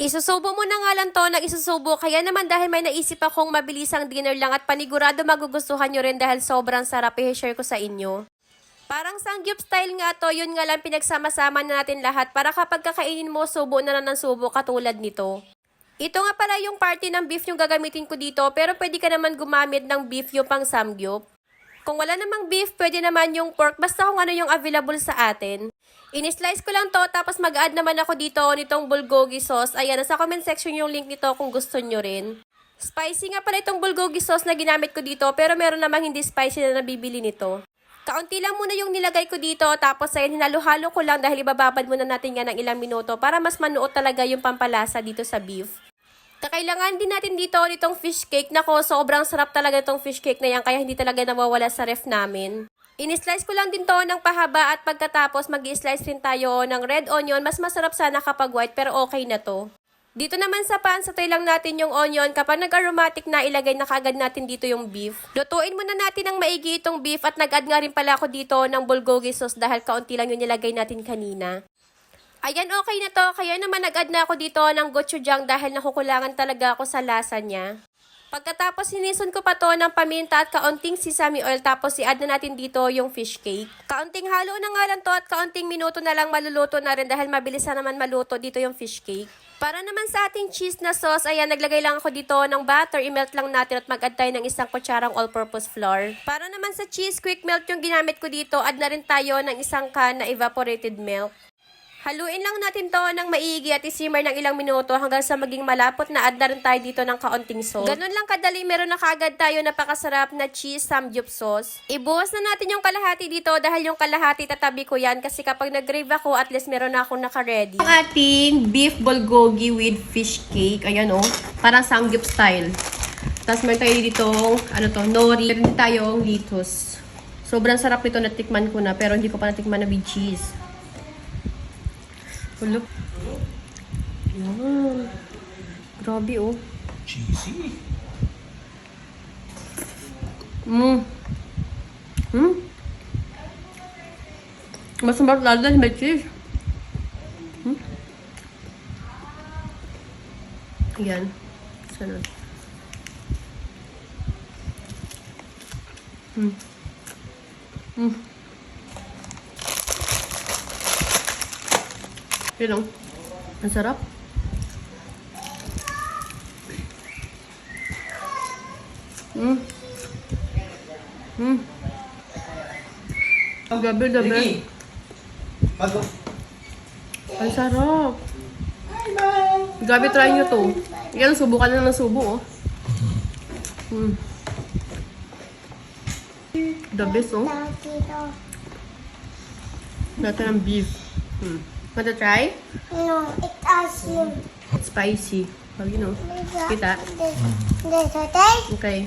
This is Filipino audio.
Isusubo mo na nga lang to ng isusubo, kaya naman dahil may naisip akong mabilisang dinner lang at panigurado magugustuhan nyo rin dahil sobrang sarap, i-share ko sa inyo. Parang sangyup style nga to, yun nga lang pinagsama-sama na natin lahat para kapag kakainin mo, subo na lang ng subo katulad nito. Ito nga pala yung party ng beef yung gagamitin ko dito, pero pwede ka naman gumamit ng beef yung pang samgyup. Kung wala namang beef, pwede naman yung pork, basta kung ano yung available sa atin. In-slice ko lang to, tapos mag-add naman ako dito nitong bulgogi sauce. Ayan, nasa comment section yung link nito kung gusto nyo rin. Spicy nga pala itong bulgogi sauce na ginamit ko dito, pero meron namang hindi spicy na nabibili nito. Kaunti lang muna yung nilagay ko dito, tapos ayan, hinalo-halo ko lang dahil ibababad muna natin yan ng ilang minuto para mas manuot talaga yung pampalasa dito sa beef. Kakailangan din natin dito nitong fish cake. Nako, sobrang sarap talaga itong fish cake na yan, kaya hindi talaga nawawala sa ref namin. In-slice ko lang din to ng pahaba at pagkatapos mag-i-slice rin tayo ng red onion. Mas masarap sana kapag white pero okay na to. Dito naman sa pan, satay lang natin yung onion. Kapag nag-aromatic na, ilagay na kaagad natin dito yung beef. Lutuin muna natin ng maigi itong beef at nag-add nga rin pala ako dito ng bulgogi sauce dahil kaunti lang yung nilagay natin kanina. Ayan, okay na to. Kaya naman nag-add na ako dito ng gochujang dahil nakukulangan talaga ako sa lasa niya. Pagkatapos sinison ko pa to ng paminta at kaunting sesame oil, tapos i-add na natin dito yung fish cake. Kaunting halo na nga lang to at kaunting minuto na lang maluluto na rin dahil mabilis na naman maluto dito yung fish cake. Para naman sa ating cheese na sauce, ayan, naglagay lang ako dito ng butter, i-melt lang natin at mag-add tayo ng isang kutsarang all-purpose flour. Para naman sa cheese, quick melt yung ginamit ko dito, add na rin tayo ng isang can na evaporated milk. Haluin lang natin to ng maigi at isimmer ng ilang minuto hanggang sa maging malapot na add na rin tayo dito ng kaunting salt. Ganun lang kadali, meron na kaagad tayo napakasarap na cheese samgyup sauce. Ibuhos na natin yung kalahati dito dahil yung kalahati tatabi ko yan kasi kapag nag-grave ako at least meron na akong naka-ready. Ang ating beef bulgogi with fish cake. Ayan o, parang samgyup style. Tapos meron tayo dito, nori. Meron din tayong lettuce. Sobrang sarap nito, natikman ko na pero hindi ko pa natikman na with cheese. Look. Yan. Grabe, oh. Cheesy. Mas masarap lalo dahil may cheese. Yan. Sana. Yun o. Ang sarap. Gabi. Ang sarap. Gabi, try nyo to. Yan, subukan na ng subo, oh. The best, oh. Natin ang beef. Want to try? No, it's awesome. It's spicy. Oh, you know. Kita? This okay? Okay.